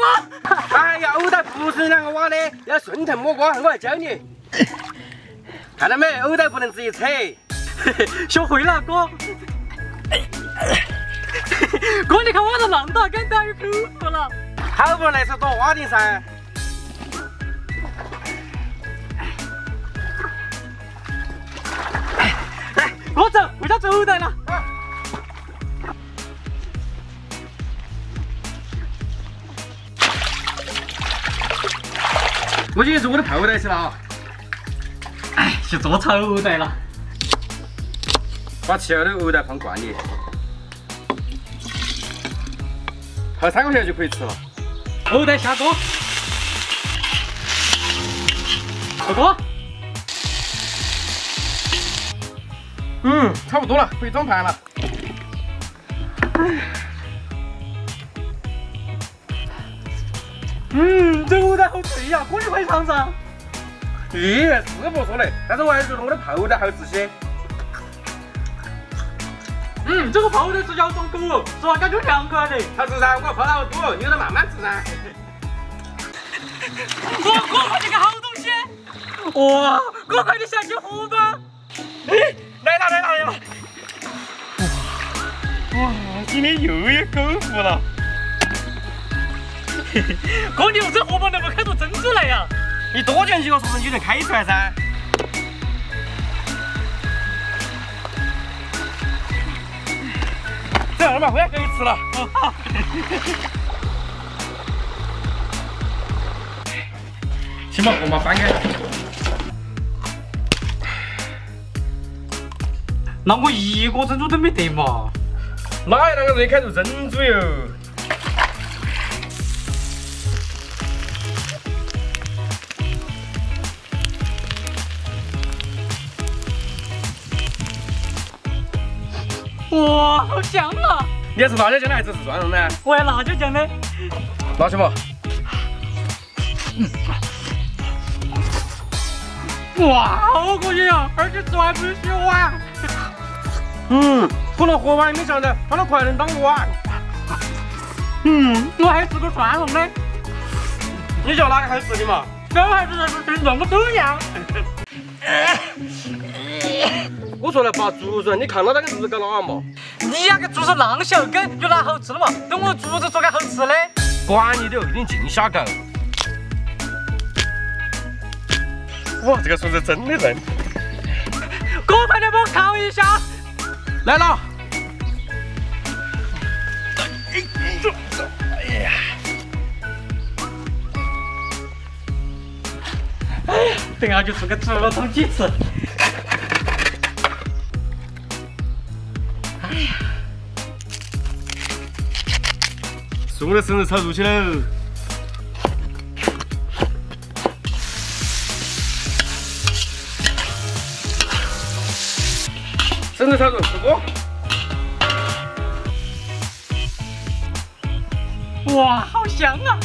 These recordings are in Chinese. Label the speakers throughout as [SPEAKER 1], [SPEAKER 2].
[SPEAKER 1] 哥！哎呀，藕带不是两个挖的，要顺藤摸瓜，我来教你。看到没？藕带不能自己扯。
[SPEAKER 2] 学会了，哥。哥，你看我这浪打跟打有口福了。
[SPEAKER 1] 好不容易来次多挖点噻。
[SPEAKER 2] 来，我走，回家走带了。
[SPEAKER 1] 我今天做我的泡带去了啊！
[SPEAKER 2] 哎，去做臭带了。
[SPEAKER 1] 把其他的藕带放罐里，还有3块钱就可以吃了。
[SPEAKER 2] 藕带下锅，二哥。
[SPEAKER 1] 差不多了，可以装盘了。
[SPEAKER 2] 这藕带好脆呀，哥你快尝尝。
[SPEAKER 1] 咦，是不错嘞，但是我还是觉得我的泡带好吃些。
[SPEAKER 2] 这个泡带吃要爽口，吃完感觉凉快的。
[SPEAKER 1] 好吃噻，我泡了好多，你给它慢慢吃噻。
[SPEAKER 2] 哥，快点个好东西！哇，哥快点下去喝吧！来了！
[SPEAKER 1] 哇，今天又有口福了。
[SPEAKER 2] 哥，你用这荷包能不能开出珍珠来呀？
[SPEAKER 1] 你多讲几个说不定就能开出来噻。这样嘛，回来可以吃了。
[SPEAKER 2] 好。
[SPEAKER 1] 先把锅嘛翻开。
[SPEAKER 2] 那我一个珍珠都没得嘛。
[SPEAKER 1] 哪有那个人开出珍珠哟？
[SPEAKER 2] 哇，好香啊！
[SPEAKER 1] 你要吃辣椒酱的还是蒜蓉呢？
[SPEAKER 2] 我要辣椒酱的。
[SPEAKER 1] 拿去吧。
[SPEAKER 2] 哇，好过瘾啊！而且吃完不许碗。
[SPEAKER 1] 可能喝完没想到它那块能当碗。
[SPEAKER 2] 我还吃个蒜蓉的。
[SPEAKER 1] 你觉得哪个好吃的嘛？
[SPEAKER 2] 这还是跟这么都一样。
[SPEAKER 1] 我说来拔竹笋，你看到那个日搞哪嘛？
[SPEAKER 2] 你那个竹是浪小根，有哪好吃的嘛？等我竹子做个好吃的。
[SPEAKER 1] 管你的，一定净瞎搞。哇，这个笋子真的嫩。
[SPEAKER 2] 哥，快点帮我烤一下。
[SPEAKER 1] 来了。
[SPEAKER 2] 哎呀，等下就做个竹筒鸡翅。
[SPEAKER 1] 送我的生日炒入去喽！生日炒肉出锅！
[SPEAKER 2] 哇，好香啊！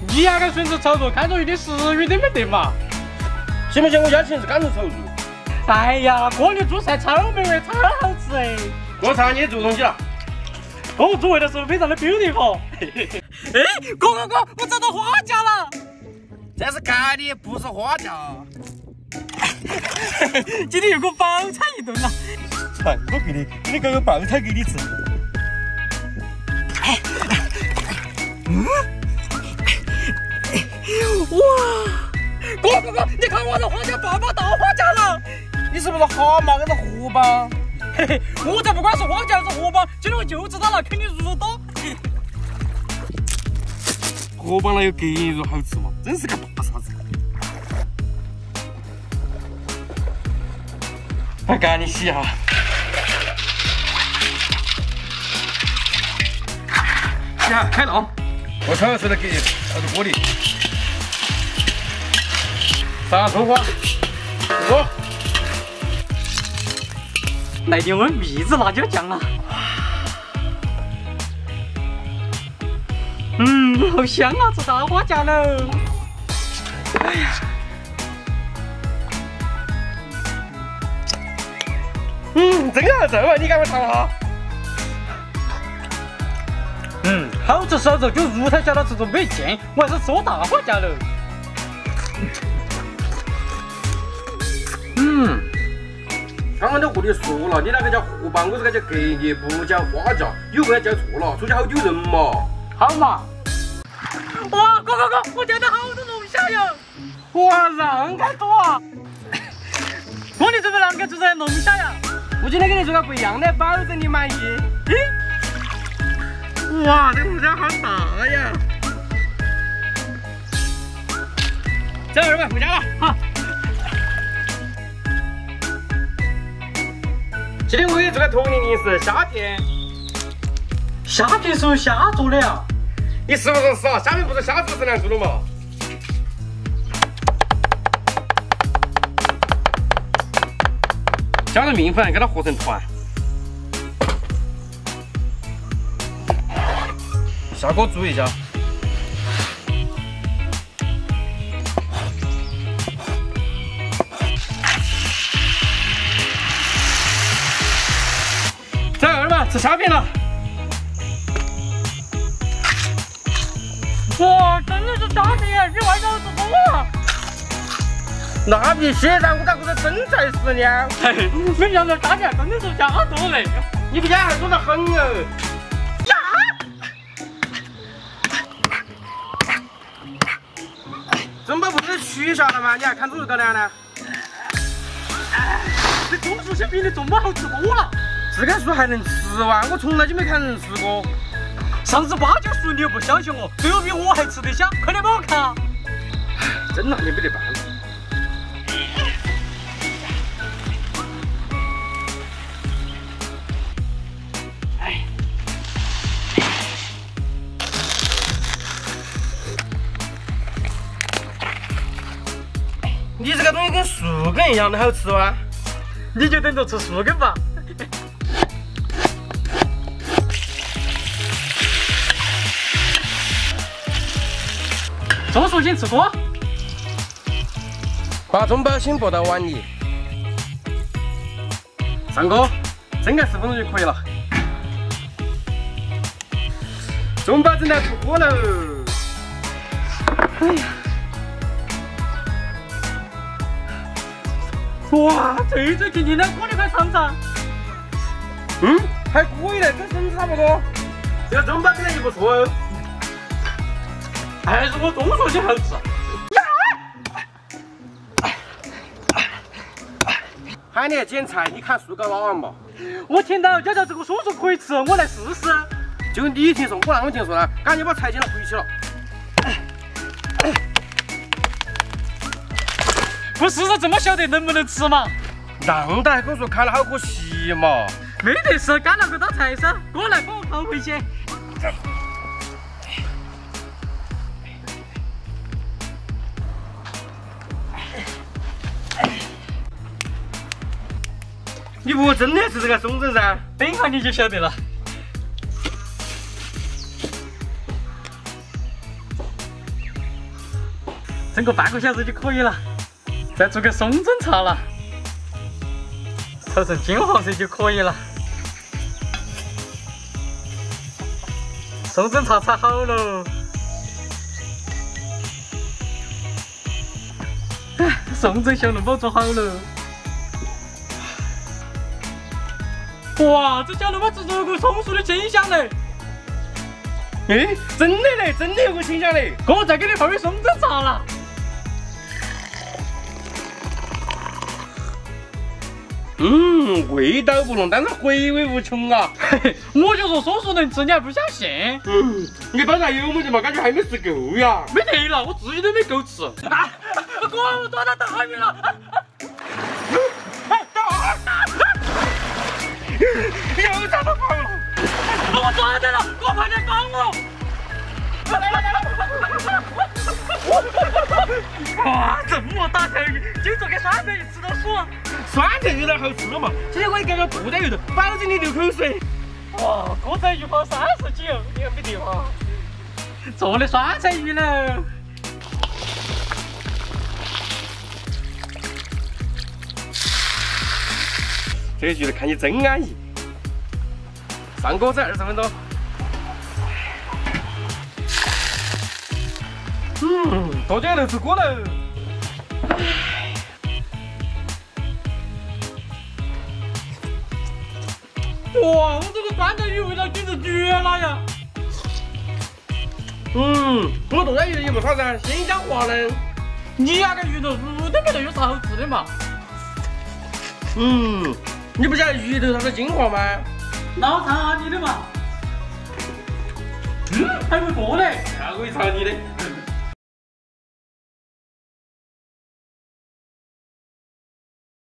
[SPEAKER 2] 你那个笋子炒肉看着一点食欲都没得嘛！
[SPEAKER 1] 信不信我邀请是干肉炒肉？
[SPEAKER 2] 哎呀，哥，你做菜超美味，超好吃哎！
[SPEAKER 1] 我尝你做东西了。
[SPEAKER 2] 我做味的时候非常的 beautiful。哎，哥，我找到花甲了！
[SPEAKER 1] 这是干的，不是花甲。
[SPEAKER 2] 今天有个包菜一顿了。
[SPEAKER 1] 传我给你，你搞个包菜给你吃。
[SPEAKER 2] 哇！哥，你看我这花甲爸爸大花甲了！
[SPEAKER 1] 你是不是蛤蟆跟着荷包？
[SPEAKER 2] 嘿嘿，我才不管是花甲还是荷包，今天我就知道了，肯定入多。
[SPEAKER 1] 荷包那有隔肉好吃嘛？真是个大傻子！来赶紧洗哈。洗哈，开浪。我炒出来给倒到锅里。撒葱花，锅。
[SPEAKER 2] 来点我秘制辣椒酱啊！好香啊，吃大花甲喽！哎呀，
[SPEAKER 1] 真好吃嘛！你赶快尝哈。
[SPEAKER 2] 好吃少吃，就如太小的吃种没劲，我还是吃我大花家了。
[SPEAKER 1] 刚刚都和你说了，你那个叫河蚌，我这个叫隔叶，不叫花甲，有可能叫错了，出去好丢人嘛。
[SPEAKER 2] 好嘛。哇，哥，我钓到好多龙虾哟！哇，让开多啊！哥，你准备啷个做成龙虾呀？
[SPEAKER 1] 我今天给你做个不一样的，保证你满意。哇，这龙虾好大呀！走，儿们回家了。
[SPEAKER 2] 好。
[SPEAKER 1] 今天我给你做个童年零食虾片。
[SPEAKER 2] 虾片是用虾做的呀？
[SPEAKER 1] 你是不是死啊？虾片不是虾子是难做的嘛？加入面粉，给它和成团。下锅煮一下。走，儿们吃虾片了。
[SPEAKER 2] 哇，真的是虾片，比外头吃多了。
[SPEAKER 1] 那必须噻，我咋个是真材实料？
[SPEAKER 2] 没想到虾片真的是虾多嘞！
[SPEAKER 1] 你的鸭还多得很哦。怎么不是取下了吗？你还看这么高粱呢？
[SPEAKER 2] 这种薯馅比你种么好吃多了。
[SPEAKER 1] 这个树还能吃完？我从来就没看人吃过。
[SPEAKER 2] 上次芭蕉树你又不相信我，最后比我还吃得香，快点帮我看。
[SPEAKER 1] 真拿你没得办法。你这个东西跟树根一样的好吃哇！
[SPEAKER 2] 你就等着吃树根吧。中薯先吃多，
[SPEAKER 1] 把中包先拨到碗里，上锅，蒸个10分钟就可以了。中包正在出锅喽！
[SPEAKER 2] 哎呀！哇，最甜甜的，哥你快尝尝。
[SPEAKER 1] 还可以的，跟绳子差不多。这个中包真的也不错哦。
[SPEAKER 2] 还是我中薯先好吃。
[SPEAKER 1] 喊你捡菜，你看树高老王嘛？
[SPEAKER 2] 我听到叫这个叔叔可以吃，我来试试。
[SPEAKER 1] 就你听说，我啷个听说呢？赶紧把菜捡了回去了。
[SPEAKER 2] 不试试怎么晓得能不能吃嘛？
[SPEAKER 1] 让得跟我说看了好可惜嘛。
[SPEAKER 2] 没得事，干了这道菜噻，过来帮我扛回去。
[SPEAKER 1] 你不真的是这个松针噻？
[SPEAKER 2] 等一下你就晓得了。整个半个小时就可以了，再做个松针茶了，炒成金黄色就可以了。松针茶炒好喽，松针小笼包做好了。哇，这小笼包吃出个松树的清香嘞！
[SPEAKER 1] 哎，真的嘞，真的有个清香嘞！
[SPEAKER 2] 哥，我再给你泡杯松针茶了。
[SPEAKER 1] 味道不浓，但是回味无穷啊！
[SPEAKER 2] 嘿嘿，我就说松树能吃，你还不相信？
[SPEAKER 1] 你刚才有么子嘛？感觉还没吃够呀？
[SPEAKER 2] 没得了，我自己都没够吃。啊，哥，我抓到大鱼了！
[SPEAKER 1] 又找到跑了！
[SPEAKER 2] 我抓到了，哥快点帮我！哇，这么大条鱼，就做个酸菜鱼吃到爽。
[SPEAKER 1] 酸菜鱼哪好吃了嘛？今天我给你搞个布袋鱼头，保证你流口水。
[SPEAKER 2] 哇，哥这鱼泡30斤，你看没得嘛？做的酸菜鱼喽。
[SPEAKER 1] 这个鱼头看起真安逸。上锅才20分钟。多久能出锅了？
[SPEAKER 2] 哇，我这个酸菜鱼味道简直绝了呀！
[SPEAKER 1] 我剁椒鱼也不少噻，鲜香滑嫩。
[SPEAKER 2] 你那个鱼头肉都没得有啥好吃的嘛？
[SPEAKER 1] 你不晓得鱼头它是精华吗？
[SPEAKER 2] 那我尝下你的嘛。还会做嘞？
[SPEAKER 1] 那我尝你的。